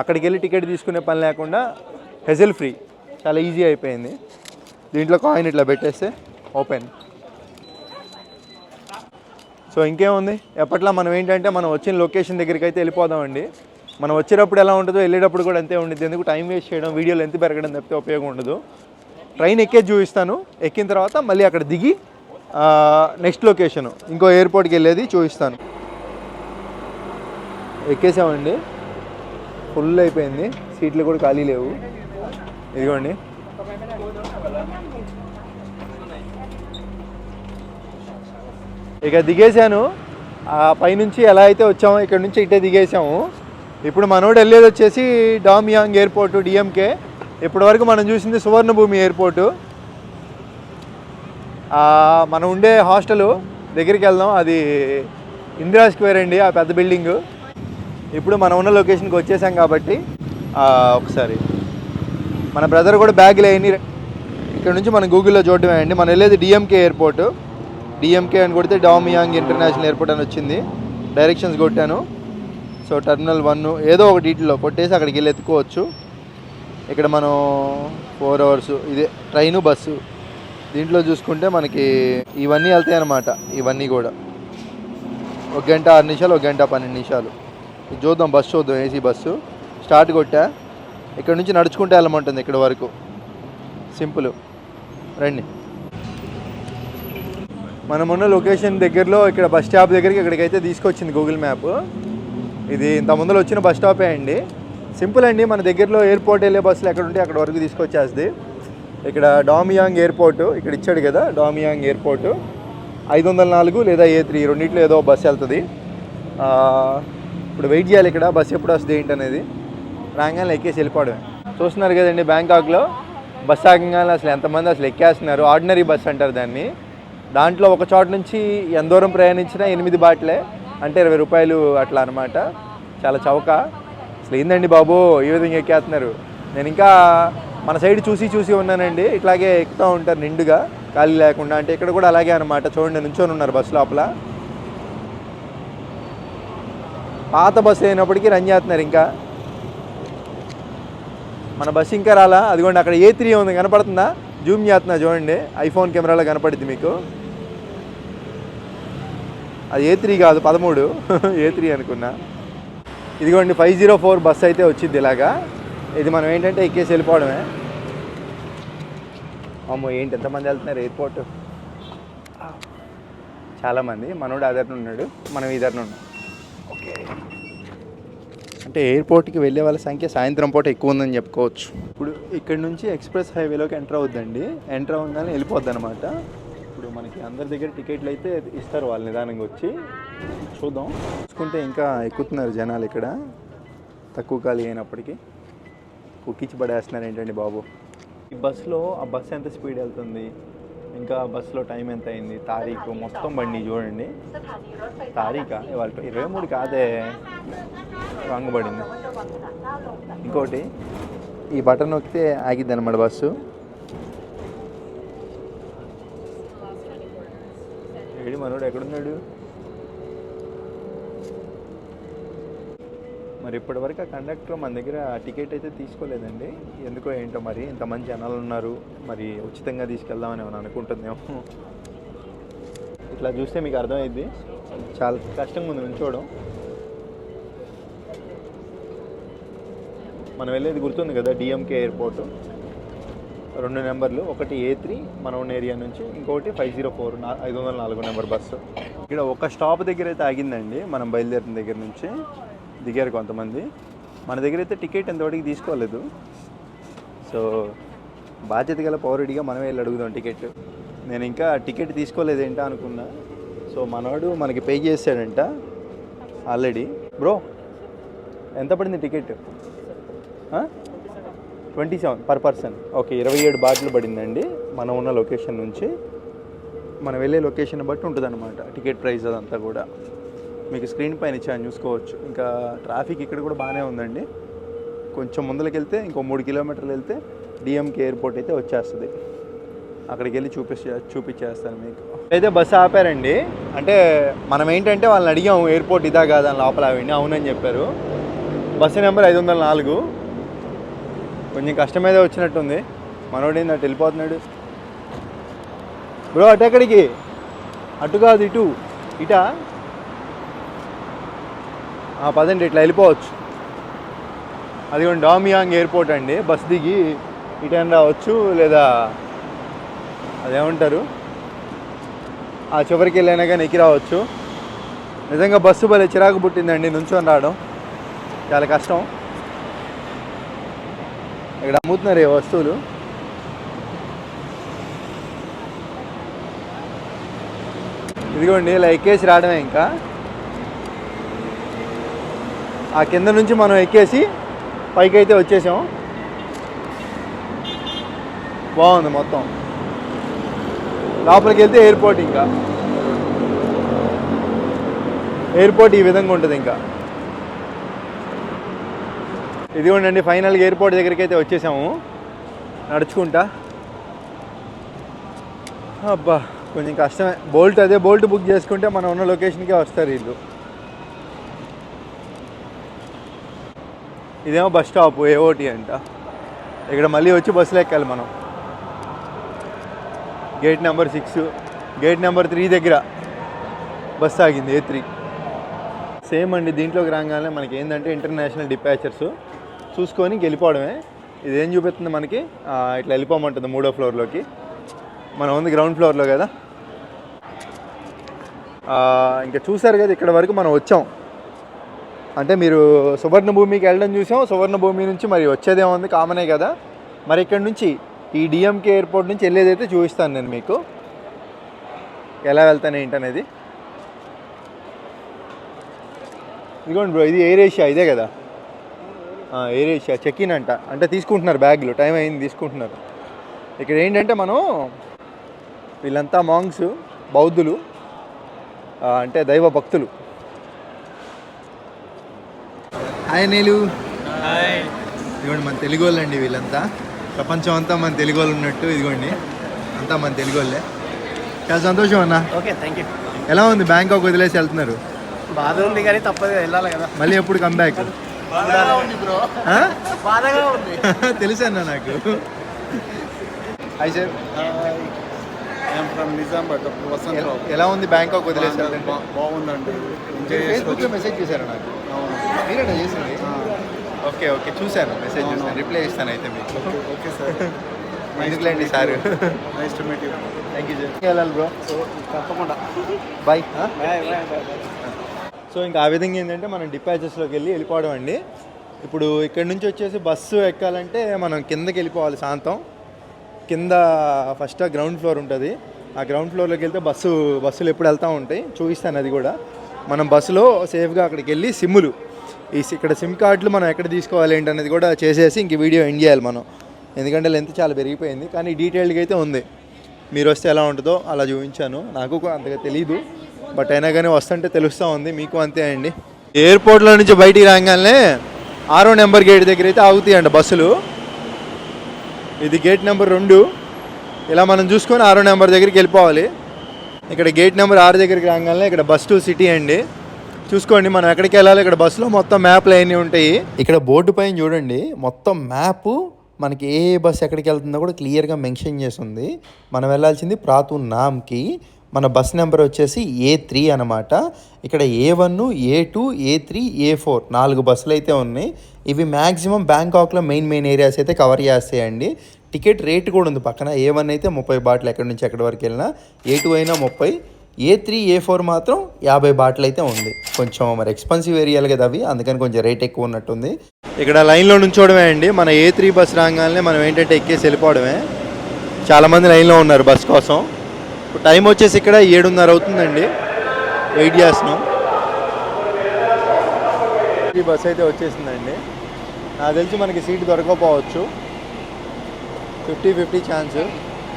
అక్కడికి వెళ్ళి టికెట్ తీసుకునే పని లేకుండా హెజల్ ఫ్రీ, చాలా ఈజీ అయిపోయింది. దీంట్లో కాయిన్ ఇట్లా పెట్టేస్తే ఓపెన్. సో ఇంకేముంది, ఎప్పట్లా మనం ఏంటంటే మనం వచ్చిన లొకేషన్ దగ్గరికి అయితే వెళ్ళిపోదామండి. మనం వచ్చేటప్పుడు ఎలా ఉంటుందో వెళ్ళేటప్పుడు కూడా అంతే ఉంటుంది. ఎందుకు టైం వేస్ట్ చేయడం, వీడియోలు ఎంత పెరగడం తప్పితే ఉపయోగం ఉండదు. ట్రైన్ ఎక్కేది చూపిస్తాను, ఎక్కిన తర్వాత మళ్ళీ అక్కడ దిగి నెక్స్ట్ లొకేషన్ ఇంకో ఎయిర్పోర్ట్కి వెళ్ళేది చూపిస్తాను. ఎక్కేసామండి, ఫుల్ అయిపోయింది, సీట్లు కూడా ఖాళీ లేవు. ఇదిగోండి ఇక దిగేశాను. ఆ పైనుంచి ఎలా అయితే వచ్చామో ఇక్కడ నుంచి ఇటే దిగేసాము. ఇప్పుడు మనోడు వెళ్ళేది వచ్చేసి డామియాంగ్ ఎయిర్పోర్టు, డిఎంకే. ఇప్పటి వరకు మనం చూసింది సువర్ణభూమి ఎయిర్పోర్టు. మనం ఉండే హాస్టల్ దగ్గరికి వెళ్దాం, అది ఇందిరా స్క్వేర్ అండి, ఆ పెద్ద బిల్డింగు. ఇప్పుడు మనం ఉన్న లొకేషన్కి వచ్చేసాం కాబట్టి ఒకసారి మన బ్రదర్ కూడా బ్యాగులు అయ్యి ఇక్కడ నుంచి మనం గూగుల్లో చూడటమే అండి. మనం వెళ్ళేది డిఎంకే ఎయిర్పోర్టు. డిఎంకే అని కొడితే డామియాంగ్ ఇంటర్నేషనల్ ఎయిర్పోర్ట్ అని వచ్చింది. డైరెక్షన్స్ కొట్టాను. సో టర్మినల్ 1 ఏదో ఒక డీటెయిల్లో కొట్టేసి అక్కడికి వెళ్ళి ఎత్తుకోవచ్చు. ఇక్కడ మనం 4 hours ఇదే ట్రైను బస్సు. దీంట్లో చూసుకుంటే మనకి ఇవన్నీ వెళ్తాయి అన్నమాట. ఇవన్నీ కూడా 1 గంట 6 నిమిషాలు, 1 గంట 12 నిమిషాలు. ఇది చూద్దాం, బస్సు చూద్దాం. ఏసీ బస్సు స్టార్ట్ కొట్టా. ఇక్కడ నుంచి నడుచుకుంటే వెళ్ళమంటుంది ఇక్కడ వరకు. సింపుల్, రండి. మనమున్న లొకేషన్ దగ్గరలో ఇక్కడ బస్ స్టాప్ దగ్గరికి ఇక్కడికైతే తీసుకొచ్చింది గూగుల్ మ్యాప్. ఇది ఇంత ముందర వచ్చిన బస్ స్టాపే అండి. సింపుల్ అండి. మన దగ్గరలో ఎయిర్పోర్ట్ వెళ్ళే బస్సులు ఎక్కడ ఉంటే అక్కడ వరకు తీసుకొచ్చేస్తుంది. ఇక్కడ డామియాంగ్ ఎయిర్పోర్టు ఇక్కడ ఇచ్చాడు కదా, డామియాంగ్ ఎయిర్పోర్టు 504 లేదా A3 రెండింటిలో ఏదో బస్సు వెళ్తుంది. ఇప్పుడు వెయిట్ చేయాలి ఇక్కడ బస్సు ఎప్పుడు వస్తుంది ఏంటి అనేది. రాగానే ఎక్కేసి వెళ్ళిపోవడమే. చూస్తున్నారు కదండి, బ్యాంకాక్లో బస్సు ఆగంగానే అసలు ఎంతమంది అసలు ఎక్కేస్తున్నారు. ఆర్డినరీ బస్ అంటారు దాన్ని. దాంట్లో ఒక చోట నుంచి ఎంత దూరం ప్రయాణించినా 8 బాట్లే, అంటే 20 రూపాయలు అట్లా అనమాట. చాలా చౌక. అసలు ఏందండి బాబు ఈ విధంగా ఎక్కేస్తున్నారు. నేను ఇంకా మన సైడ్ చూసి ఉన్నానండి. ఇట్లాగే ఎక్కుతూ ఉంటారు నిండుగా ఖాళీ లేకుండా. అంటే ఇక్కడ కూడా అలాగే అనమాట. చూడండి, నుంచొని ఉన్నారు బస్సు లోపల. పాత బస్సు అయినప్పటికీ రన్ చేస్తున్నారు. ఇంకా మన బస్సు ఇంకా రాలా. అదిగోండి అక్కడ A3 ఉంది, కనపడుతుందా? జూమ్ చేస్తున్నా చూడండి, ఐఫోన్ కెమెరాలో కనపడుద్ది మీకు. అది A3 కాదు, 13 A3 అనుకున్నా. ఇదిగోండి 504 బస్సు అయితే వచ్చింది ఇలాగా. ఇది మనం ఏంటంటే ఎక్కేసి వెళ్ళిపోవడమే. అమ్మో ఏంటి ఎంతమంది వెళ్తున్నారు ఎయిర్పోర్ట్. చాలామంది. మనోడు అదర్ను ఉన్నాడు, మనం ఇదర్ను ఉన్నాం. ఓకే, అంటే ఎయిర్పోర్ట్కి వెళ్ళే వాళ్ళ సంఖ్య సాయంత్రం పూట ఎక్కువ ఉందని చెప్పుకోవచ్చు. ఇప్పుడు ఇక్కడ నుంచి ఎక్స్ప్రెస్ హైవేలోకి ఎంటర్ అవుద్దండి. ఎంటర్ అవ్వగానే వెళ్ళిపోద్ది అనమాట. ఇప్పుడు మనకి అందరి దగ్గర టికెట్లు అయితే ఇస్తారు వాళ్ళు నిదానంగా వచ్చి. చూద్దాం. చూసుకుంటే ఇంకా ఎక్కుతున్నారు జనాలు ఇక్కడ, తక్కువ ఖాళీ అయినప్పటికీ. కుక్కిచ్చి పడేస్తున్నారు ఏంటండి బాబు. ఈ బస్సులో ఆ బస్సు ఎంత స్పీడ్ వెళ్తుంది, ఇంకా బస్సులో టైం ఎంత అయింది, తారీఖు మొత్తం బండి చూడండి. తారీఖా ఇవాళ 23 కాదే, రాంగ్ పడింది. ఇంకోటి ఈ బటన్ నొక్కితే ఆగిద్ది అనమాట బస్సు. ఏడి మనోడు ఎక్కడున్నాడు మరి? ఇప్పటివరకు ఆ కండక్టర్ మన దగ్గర టికెట్ అయితే తీసుకోలేదండి. ఎందుకో ఏంటో మరి, ఇంతమంది జనాలు ఉన్నారు, మరి ఉచితంగా తీసుకెళ్దామని ఏమైనా అనుకుంటుందేమో. ఇట్లా చూస్తే మీకు అర్థమైద్ది. చాలా కష్టంగా ఉంది నుంచోవడం. మనం వెళ్ళేది గుర్తుంది కదా, డిఎంకే ఎయిర్పోర్టు. 2 నెంబర్లు, ఒకటి A3 మన ఉన్న ఏరియా నుంచి, ఇంకోటి 504 504 నెంబర్ బస్సు. ఇక్కడ ఒక స్టాప్ దగ్గర అయితే ఆగిందండి. మనం బయలుదేరిన దగ్గర నుంచి దిగారు కొంతమంది. మన దగ్గర అయితే టికెట్ ఎంతవరకు తీసుకోలేదు. సో బాధ్యత గల పౌరుడిగా మనమే వెళ్ళి అడుగుదాం టికెట్. నేను ఇంకా టికెట్ తీసుకోలేదేంటా అనుకున్నా. సో మనవాడు మనకి పే చేసాడంట ఆల్రెడీ. బ్రో ఎంత పడింది టికెట్? 27 per person. ఓకే, 27 బాట్లు పడిందండి మనం ఉన్న లొకేషన్ నుంచి. మనం వెళ్ళే లొకేషన్ బట్టి ఉంటుంది అనమాట టికెట్ ప్రైస్. అదంతా కూడా మీకు స్క్రీన్ పైన ఇచ్చాను, చూసుకోవచ్చు. ఇంకా ట్రాఫిక్ ఇక్కడ కూడా బాగానే ఉందండి. కొంచెం ముందరికి వెళ్తే ఇంకో 3 కిలోమీటర్లు వెళ్తే డిఎంకే ఎయిర్పోర్ట్ అయితే వచ్చేస్తుంది. అక్కడికి వెళ్ళి చూపించేస్తాను మీకు. అయితే బస్సు ఆపారండి. అంటే మనం ఏంటంటే వాళ్ళని అడిగాము ఎయిర్పోర్ట్ ఇదా కాదా అని, లోపల ఆవిండి అవునని చెప్పారు. Bus number 504. కొంచెం కష్టం మీద వచ్చినట్టుంది. మనోడు అటు వెళ్ళిపోతున్నాడు. బ్రో అటు ఎక్కడికి? అటు కాదు, ఇటు. ఇటా? పదండి, ఇట్లా వెళ్ళిపోవచ్చు. అది కూడా డామియాంగ్ ఎయిర్పోర్ట్ అండి. బస్ దిగి ఇటైనా రావచ్చు, లేదా అదేమంటారు ఆ చివరికి వెళ్ళైనా కానీ ఎక్కి రావచ్చు. నిజంగా బస్సు భలే చిరాకు పుట్టిందండి నుంచొని రావడం, చాలా కష్టం. ఇక్కడ అమ్ముతున్నారు ఏ వస్తువులు. ఇదిగోండి ఇలా ఎక్కేసి రావడమే ఇంకా. ఆ కింద నుంచి మనం ఎక్కేసి పైకి అయితే వచ్చేసాం. బాగుంది మొత్తం. లోపలికి వెళ్తే ఎయిర్పోర్ట్. ఇంకా ఎయిర్పోర్ట్ ఈ విధంగా ఉంటుంది. ఇంకా ఇదిగోండి ఫైనల్గా ఎయిర్పోర్ట్ దగ్గరికి అయితే వచ్చేసాము నడుచుకుంటా. అబ్బా కొంచెం కష్టమే. బోల్ట్ బుక్ చేసుకుంటే మనం ఉన్న లొకేషన్కే వస్తారు వీళ్ళు. ఇదేమో బస్ స్టాప్ ఏఓటి అంట. ఇక్కడ మళ్ళీ వచ్చి బస్సులు ఎక్కాలి మనం. గేట్ నెంబర్ 6, గేట్ నెంబర్ 3 దగ్గర బస్ ఆగింది A3. సేమ్ అండి. దీంట్లోకి రాగానే మనకి ఏంటంటే ఇంటర్నేషనల్ డిపాచర్స్ చూసుకొని వెళ్ళిపోవడమే. ఇదేం చూపిస్తుంది మనకి, ఇట్లా వెళ్ళిపోమంటుంది 3వ ఫ్లోర్లోకి. మనం ఉంది గ్రౌండ్ ఫ్లోర్లో కదా. ఇంకా చూసారు కదా ఇక్కడ వరకు మనం వచ్చాం. అంటే మీరు సువర్ణభూమికి వెళ్ళడం చూసాం. సువర్ణభూమి నుంచి మరి వచ్చేదేముంది, కామనే కదా. మరి ఇక్కడ నుంచి ఈ డిఎంకే ఎయిర్పోర్ట్ నుంచి వెళ్ళేదైతే చూపిస్తాను నేను మీకు, ఎలా వెళ్తాను ఏంటనేది. ఇదిగోండి బ్రో, ఇది ఎయిర్ ఏషియా ఇదే కదా. ఎయిర్ ఏషియా చెక్ ఇన్ అంట. అంటే తీసుకుంటున్నారు బ్యాగులు, టైం అయింది తీసుకుంటున్నారు. ఇక్కడ ఏంటంటే మనం వీళ్ళంతా మాంగ్స్, బౌద్ధులు, అంటే దైవ భక్తులు. హాయ్ నీలు. ఇదిగోండి మన తెలుగు వాళ్ళండి వీళ్ళంతా. ప్రపంచం అంతా మన తెలుగు వాళ్ళు ఉన్నట్టు. ఇదిగోండి అంతా మన తెలుగు వాళ్ళే. చాలా సంతోషం అన్న.
Okay, thank you.
ఎలా ఉంది బ్యాంకాక్ వదిలేసి వెళ్తున్నారు?
బాధ ఉంది కానీ తప్పదు, వెళ్ళాలి కదా.
మళ్ళీ ఎప్పుడు కంబ్యాక్?
బాధగా ఉంది బ్రో, బాధగా ఉంది.
తెలుసు అన్న నాకు. Hi sir. ఎలా ఉంది బ్యాంకాక్ వదిలేసి వెళ్తుంటే?
బాగుందండి.
ఫేస్బుక్లో మెసేజ్ చేశారు నాకు. మీరేనా చేసింది? ఓకే ఓకే, చూశాను, మెసేజ్ చూసాను, రిప్లై ఇస్తాను అయితే మీకు.
Okay sir.
ఎందుకులేండి sir.
Nice to meet you.
Thank you sir. వెళ్ళాలి బ్రో.
తప్పకుండా.
Bye.
Bye bye bye.
So ఇంకా ఆ విధంగా ఏంటంటే మనం డిపాచెస్లోకి వెళ్ళిపోవడం అండి. ఇప్పుడు ఇక్కడ నుంచి వచ్చేసి బస్సు ఎక్కాలంటే మనం కిందకి వెళ్ళిపోవాలి. శాంతం కింద ఫస్ట్ గ్రౌండ్ ఫ్లోర్ ఉంటుంది. ఆ గ్రౌండ్ ఫ్లోర్లోకి వెళ్తే బస్సులు ఎప్పుడు వెళ్తూ ఉంటాయి, చూపిస్తాను అది కూడా. మనం బస్సులో సేఫ్గా అక్కడికి వెళ్ళి సిమ్ములు, ఇక్కడ సిమ్ కార్డులు మనం ఎక్కడ తీసుకోవాలి ఏంటనేది కూడా చేసేసి ఇంక వీడియో ఎండ్ చేయాలి మనం. ఎందుకంటే లెంత్ చాలా పెరిగిపోయింది, కానీ డీటెయిల్డ్గా అయితే ఉంది. మీరు వస్తే ఎలా ఉంటుందో అలా చూపించాను. నాకు అంతగా తెలీదు, బట్ అయినా కానీ వస్తుంటే తెలుస్తూ ఉంది, మీకు అంతే అండి. ఎయిర్పోర్ట్లో నుంచి బయటికి రాగానే 6వ నెంబర్ గేట్ దగ్గర అయితే ఆగుతాయండి బస్సులు. ఇది గేట్ నెంబర్ 2. ఇలా మనం చూసుకొని 6వ నెంబర్ దగ్గరికి వెళ్ళిపోవాలి. ఇక్కడ గేట్ నెంబర్ 6 దగ్గరికి రాగానే ఇక్కడ బస్ టు సిటీ అండి. చూసుకోండి మనం ఎక్కడికి వెళ్ళాలి. ఇక్కడ బస్సులో మొత్తం మ్యాప్లు అవన్నీ ఉంటాయి. ఇక్కడ బోర్డు పైన చూడండి, మొత్తం మ్యాప్ మనకి ఏ బస్ ఎక్కడికి వెళ్తుందో కూడా క్లియర్గా మెన్షన్ చేసి ఉంది. మనం వెళ్ళాల్సింది ప్రాతు నామ్కి. మన బస్ నెంబర్ వచ్చేసి A3 అనమాట. ఇక్కడ A1, A2, A3, A4 4 బస్సులు అయితే ఉన్నాయి. ఇవి మ్యాక్సిమం బ్యాంకాక్లో మెయిన్ ఏరియాస్ అయితే కవర్ చేస్తాయండి. టికెట్ రేట్ కూడా ఉంది పక్కన. A1 అయితే 30 బాట్లు ఎక్కడి నుంచి ఎక్కడి వరకు వెళ్ళినా, A2 అయినా 30, A3, A4 మాత్రం 50 బాట్లు అయితే ఉంది. కొంచెం మరి ఎక్స్పెన్సివ్ ఏరియాలు కదా అవి, అందుకని కొంచెం రేట్ ఎక్కువ ఉన్నట్టుంది. ఇక్కడ లైన్లో నుంచోవడమే అండి. మన A3 బస్ రాగానే మనం ఏంటంటే ఎక్కేసి వెళ్ళిపోవడమే. చాలామంది లైన్లో ఉన్నారు బస్ కోసం. ఇప్పుడు టైం వచ్చేసి ఇక్కడ 7:30 అవుతుందండి. వెయిట్ చేస్తున్నాం. ఈ బస్ అయితే వచ్చేసిందండి. నాకు తెలిసి మనకి సీట్ దొరకకపోవచ్చు, 50-50 ఛాన్స్.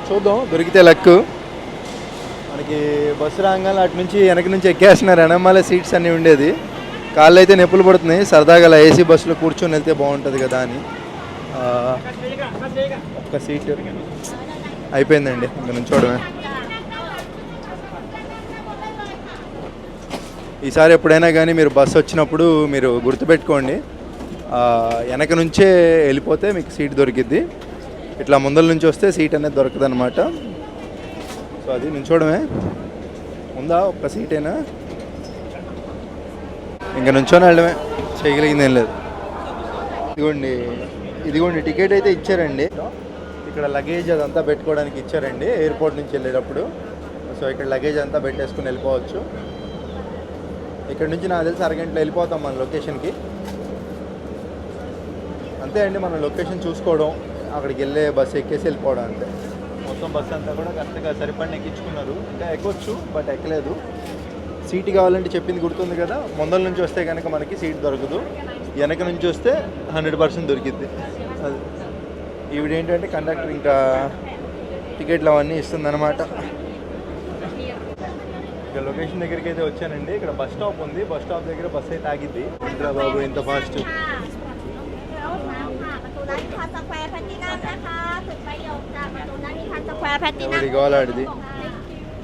చూద్దాం, దొరికితే లక్. మనకి బస్సు రాగానే అటు నుంచి వెనక నుంచి ఎక్కేస్తున్నారు. వెనమాలే సీట్స్ అన్నీ ఉండేది. కాళ్ళు అయితే నొప్పులు పడుతున్నాయి. సరదాగా అలా ఏసీ బస్సులో కూర్చొని వెళ్తే బాగుంటుంది కదా అని. ఒక్క సీట్ అయిపోయిందండి, ఇంకా నుంచోవడమే. ఈసారి ఎప్పుడైనా కానీ మీరు బస్సు వచ్చినప్పుడు మీరు గుర్తుపెట్టుకోండి, వెనక నుంచే వెళ్ళిపోతే మీకు సీట్ దొరికిద్ది. ఇట్లా ముందల నుంచి వస్తే సీట్ అనేది దొరకదు అనమాట. సో అది నుంచోవడమే. ఉందా ఒక్క సీటేనా? ఇంకా నుంచొని వెళ్ళడమే, చేయగలిగింది ఏం లేదు. ఇదిగోండి టికెట్ అయితే ఇచ్చారండి. ఇక్కడ లగేజ్ అదంతా పెట్టుకోవడానికి ఇచ్చారండి ఎయిర్పోర్ట్ నుంచి వెళ్ళేటప్పుడు. సో ఇక్కడ లగేజ్ అంతా పెట్టేసుకుని వెళ్ళిపోవచ్చు. ఇక్కడ నుంచి నాకు తెలిసి అరగంటలో వెళ్ళిపోతాం మన లొకేషన్కి. అంతే అండి, మన లొకేషన్ చూసుకోవడం, అక్కడికి వెళ్ళే బస్సు ఎక్కేసి వెళ్ళిపోవడం అంతే. మొత్తం బస్సు అంతా కూడా కరెక్ట్గా సరిపడిన ఎక్కించుకున్నారు. ఇంకా ఎక్కొచ్చు బట్ ఎక్కలేదు. సీట్ కావాలంటే చెప్పింది గుర్తుంది కదా, ముందల నుంచి వస్తే కనుక మనకి సీట్ దొరకదు, వెనక నుంచి వస్తే 100% దొరికిద్ది. అది ఈవిడేంటంటే కండక్టర్ ఇంకా టికెట్లు అవన్నీ ఇస్తుందన్నమాట. ఇక లొకేషన్ దగ్గరికి అయితే వచ్చానండి. ఇక్కడ బస్ స్టాప్ ఉంది. బస్ స్టాప్ దగ్గర బస్ అయితే ఆగిద్ది. ఇంద్రా బాబు ఇంత ఫాస్ట్. ఎవరి గోలాడిది.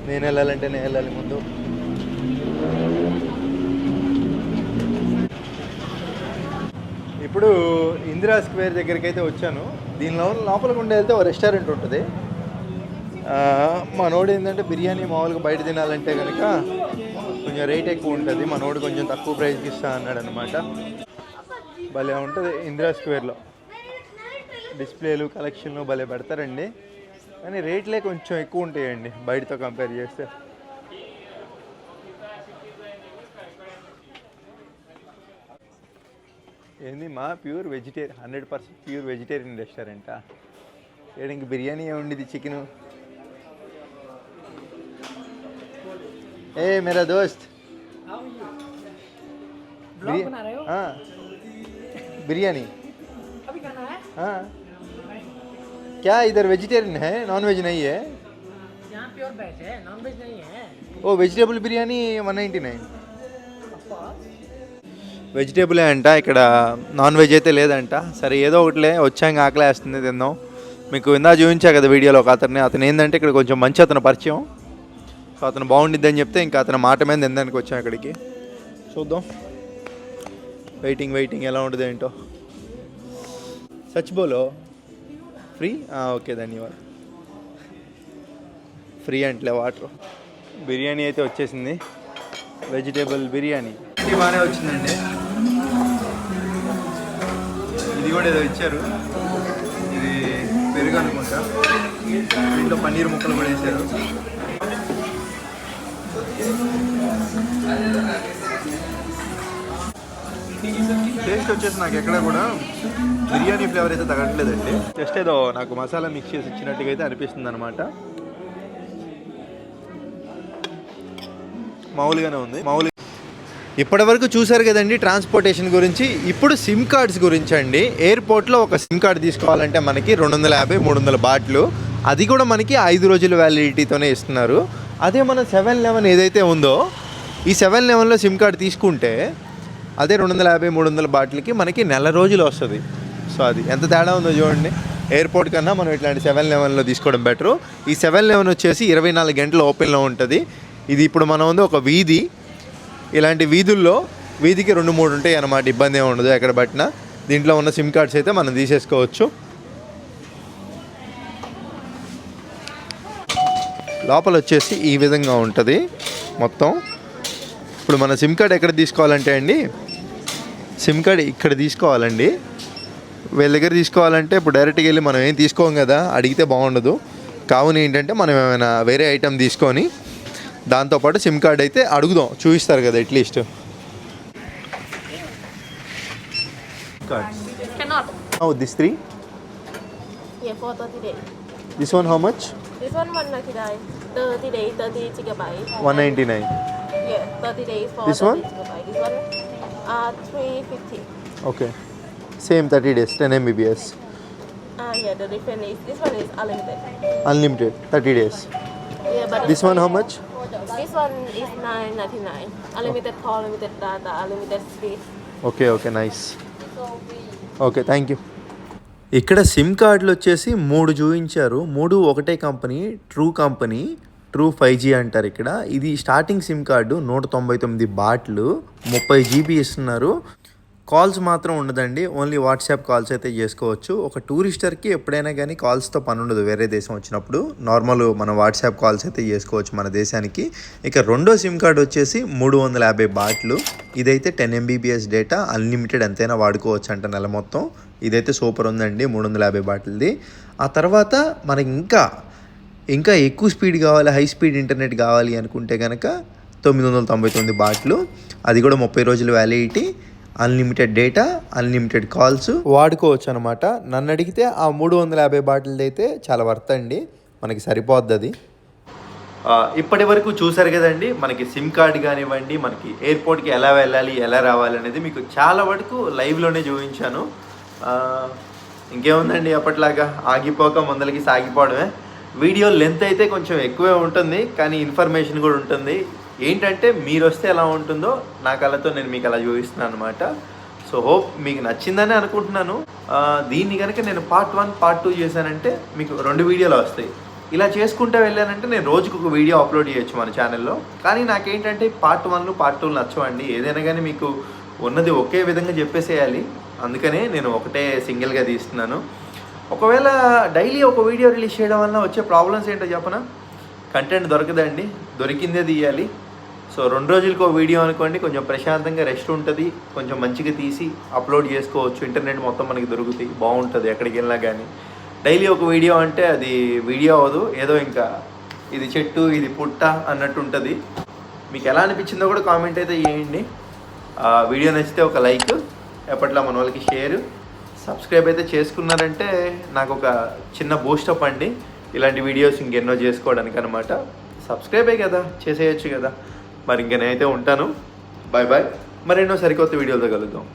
నేను వెళ్ళాలంటే నేను వెళ్ళాలి ముందు. ఇప్పుడు ఇందిరా స్క్వేర్ దగ్గరికి అయితే వచ్చాను. దీనిలో లోపలికి ఉండి వెళ్తే ఒక రెస్టారెంట్ ఉంటుంది. మనోడు ఏంటంటే బిర్యానీ మామూలుగా బయట తినాలంటే కనుక కొంచెం రేట్ ఎక్కువ ఉంటుంది, మనోడు కొంచెం తక్కువ ప్రైస్కి ఇస్తా అన్నాడు అనమాట. భలే ఉంటుంది ఇందిరా స్క్వేర్లో. డిస్ప్లేలు కలెక్షన్లు భలే పెడతారండి, కానీ రేట్లే కొంచెం ఎక్కువ ఉంటాయండి బయటతో కంపేర్ చేస్తే. ఏంది మా ప్యూర్ వెజిటేరియన్, 100% ప్యూర్ వెజిటేరియన్ రెస్టారెంటా? ఇంక బిర్యానీ ఏముండేది, చికెను. ए मेरा दोस्त बिरयानी हाँ क्या इधर वेजिटेरियन है, नॉन वेज नहीं है?
यहाँ प्योर वेज है, नॉन वेज नहीं है।
ओ వెజిటేబుల్ బిర్యానీ 199. వెజిటేబులే అంట ఇక్కడ, నాన్ వెజ్ అయితే లేదంట. సరే ఏదో ఒకటిలే, వచ్చాక ఆకలేస్తుంది తిందాం. మీకు ఇందా చూపించా కదా వీడియోలో ఒక అతను ఏంటంటే ఇక్కడ కొంచెం మంచి అతను పరిచయం. సో అతను బాగుండిద్దని చెప్తే ఇంకా అతను మాట మీద తినడానికి వచ్చాం ఇక్కడికి. చూద్దాం వెయిటింగ్ ఎలా ఉంటుంది ఏంటో. సచ్ బోలో ఫ్రీ? ఓకే ధన్యవాదాలు. ఫ్రీ అంటలే వాటర్. బిర్యానీ అయితే వచ్చేసింది, వెజిటేబుల్ బిర్యానీ. ఇది బాగానే వచ్చిందండి. ఇది కూడా ఏదో ఇచ్చారు, ఇది పెరుగు అనుకుంటా. దీంట్లో పన్నీర్ ముక్కలు కూడా వేసారు. టేస్ట్ వచ్చేసి నాకు ఎక్కడ కూడా బిర్యానీ ఫ్లేవర్ అయితే తగ్గట్లేదండి. జస్ట్ ఏదో నాకు మసాలా మిక్స్ చేసి ఇచ్చినట్టుగా అయితే అనిపిస్తుంది అనమాట. మామూలుగానే ఉంది. ఇప్పటి వరకు చూసారు కదండి ట్రాన్స్పోర్టేషన్ గురించి. ఇప్పుడు సిమ్ కార్డ్స్ గురించి అండి. ఎయిర్పోర్ట్లో ఒక సిమ్ కార్డ్ తీసుకోవాలంటే మనకి 250-300 బాట్లు, అది కూడా మనకి 5 రోజుల వ్యాలిడిటీతోనే ఇస్తున్నారు. అదే మన 7-Eleven ఏదైతే ఉందో, ఈ 7-Elevenలో సిమ్ కార్డ్ తీసుకుంటే అదే 250-300 బాటిల్కి మనకి నెల రోజులు వస్తుంది. సో అది ఎంత తేడా ఉందో చూడండి. ఎయిర్పోర్ట్ కన్నా మనం ఇట్లాంటి 7-Elevenలో తీసుకోవడం బెటరు. ఈ 7-Eleven వచ్చేసి 24 గంటలు ఓపెన్లో ఉంటుంది. ఇది ఇప్పుడు మనం ఉంది ఒక వీధి. ఇలాంటి వీధుల్లో వీధికి 2-3 ఉంటాయి అన్నమాట. ఇబ్బంది ఏమి ఉండదు ఎక్కడ పట్టినా. దీంట్లో ఉన్న సిమ్ కార్డ్స్ అయితే మనం తీసేసుకోవచ్చు. లోపల వచ్చేసి ఈ విధంగా ఉంటుంది మొత్తం. ఇప్పుడు మన సిమ్ కార్డ్ ఎక్కడ తీసుకోవాలంటే అండి, సిమ్ కార్డ్ ఇక్కడ తీసుకోవాలండి. వీళ్ళ దగ్గర తీసుకోవాలంటే ఇప్పుడు డైరెక్ట్గా వెళ్ళి మనం ఏం తీసుకోం కదా, అడిగితే బాగుండదు. కావున ఏంటంటే మనం ఏమైనా వేరే ఐటెం తీసుకొని దాంతోపాటు సిమ్ కార్డ్ అయితే అడుగుదాం, చూపిస్తారు కదా at least. This 3
Yeah, for 30 days.
This one how much?
This one 199. 30 days, 30 gigabyte.
199.
Yeah, 30 days for
This
30
one?
gigabyte. This one, 350.
Okay, same 30 days 10 MBPS.
Yeah, the difference is this one is unlimited.
Unlimited 30 days.
Yeah, but
This one how much?
This one is 999. Unlimited call, unlimited data, unlimited speed.
Okay nice. Okay thank you. ఇక్కడ సిమ్ కార్డులు వచ్చేసి 3 చూపించారు. 3 ఒకటే కంపెనీ, ట్రూ 5G అంటారు ఇక్కడ. ఇది స్టార్టింగ్ సిమ్ కార్డు 199 బాట్లు, 30 GB ఇస్తున్నారు. కాల్స్ మాత్రం ఉండదండి, ఓన్లీ వాట్సాప్ కాల్స్ అయితే చేసుకోవచ్చు. ఒక టూరిస్టర్కి ఎప్పుడైనా కానీ కాల్స్తో పని ఉండదు వేరే దేశం వచ్చినప్పుడు. నార్మల్ మన వాట్సాప్ కాల్స్ అయితే చేసుకోవచ్చు మన దేశానికి. ఇక రెండో సిమ్ కార్డు వచ్చేసి 350 బాట్లు. ఇదైతే 10 MBPS డేటా అన్లిమిటెడ్ ఎంతైనా వాడుకోవచ్చు అంట నెల మొత్తం. ఇదైతే సూపర్ ఉందండి 350 బాటిల్ది. ఆ తర్వాత మనకి ఇంకా ఎక్కువ స్పీడ్ కావాలి, హై స్పీడ్ ఇంటర్నెట్ కావాలి అనుకుంటే కనుక 999 బాట్లు. అది కూడా 30 రోజుల validity, unlimited data, unlimited calls వాడుకోవచ్చు అనమాట. నన్ను అడిగితే ఆ 350 బాటిల్ది అయితే చాలా వర్త్ అండి.
మనకి సరిపోద్ది అది. ఇప్పటి వరకు చూసారు కదండి, మనకి సిమ్ కార్డ్ కానివ్వండి, మనకి ఎయిర్పోర్ట్కి ఎలా వెళ్ళాలి ఎలా రావాలి అనేది మీకు చాలా వరకు లైవ్లోనే చూపించాను. ఇంకేముందండి, అప్పట్లాగా ఆగిపోక ముందలకి సాగిపోవడమే. వీడియో లెంత్ అయితే కొంచెం ఎక్కువే ఉంటుంది, కానీ ఇన్ఫర్మేషన్ కూడా ఉంటుంది. ఏంటంటే మీరు వస్తే ఎలా ఉంటుందో నా కళ్ళతో నేను మీకు అలా చూపిస్తున్నాను అనమాట. సో హోప్ మీకు నచ్చిందని అనుకుంటున్నాను. దీన్ని కనుక నేను పార్ట్ 1 పార్ట్ 2 చేశానంటే మీకు 2 వీడియోలు వస్తాయి. ఇలా చేసుకుంటూ వెళ్ళానంటే నేను రోజుకు ఒక వీడియో అప్లోడ్ చేయొచ్చు మన ఛానల్లో. కానీ నాకేంటంటే పార్ట్ 1 పార్ట్ 2 నచ్చవండి. ఏదైనా కానీ మీకు ఉన్నది ఒకే విధంగా చెప్పేసేయాలి. అందుకనే నేను ఒకటే సింగిల్గా తీస్తున్నాను. ఒకవేళ డైలీ ఒక వీడియో రిలీజ్ చేయడం వల్ల వచ్చే ప్రాబ్లమ్స్ ఏంటో చెప్పనా? కంటెంట్ దొరకదండి, దొరికిందే తీయాలి. సో 2 రోజులకు ఒక వీడియో అనుకోండి, కొంచెం ప్రశాంతంగా రెస్ట్ ఉంటుంది, కొంచెం మంచిగా తీసి అప్లోడ్ చేసుకోవచ్చు. ఇంటర్నెట్ మొత్తం మనకి దొరుకుతాయి, బాగుంటుంది ఎక్కడికి వెళ్ళినా కానీ. డైలీ ఒక వీడియో అంటే అది వీడియో అవ్వదు, ఏదో ఇంకా ఇది చెట్టు ఇది పుట్ట అన్నట్టు ఉంటుంది. మీకు ఎలా అనిపించిందో కూడా కామెంట్ అయితే చేయండి. వీడియో నచ్చితే ఒక లైక్, ఎప్పట్లో మన వాళ్ళకి షేర్, సబ్స్క్రైబ్ అయితే చేసుకున్నారంటే నాకు ఒక చిన్న బూస్టప్ అండి ఇలాంటి వీడియోస్ ఇంకెన్నో చేసుకోవడానికి అనమాట. సబ్స్క్రైబే కదా, చేసేయచ్చు కదా. మరి ఇంక నేనైతే ఉంటాను. Bye bye. మరెన్నో సరికొత్త వీడియోలతో కలుద్దాం.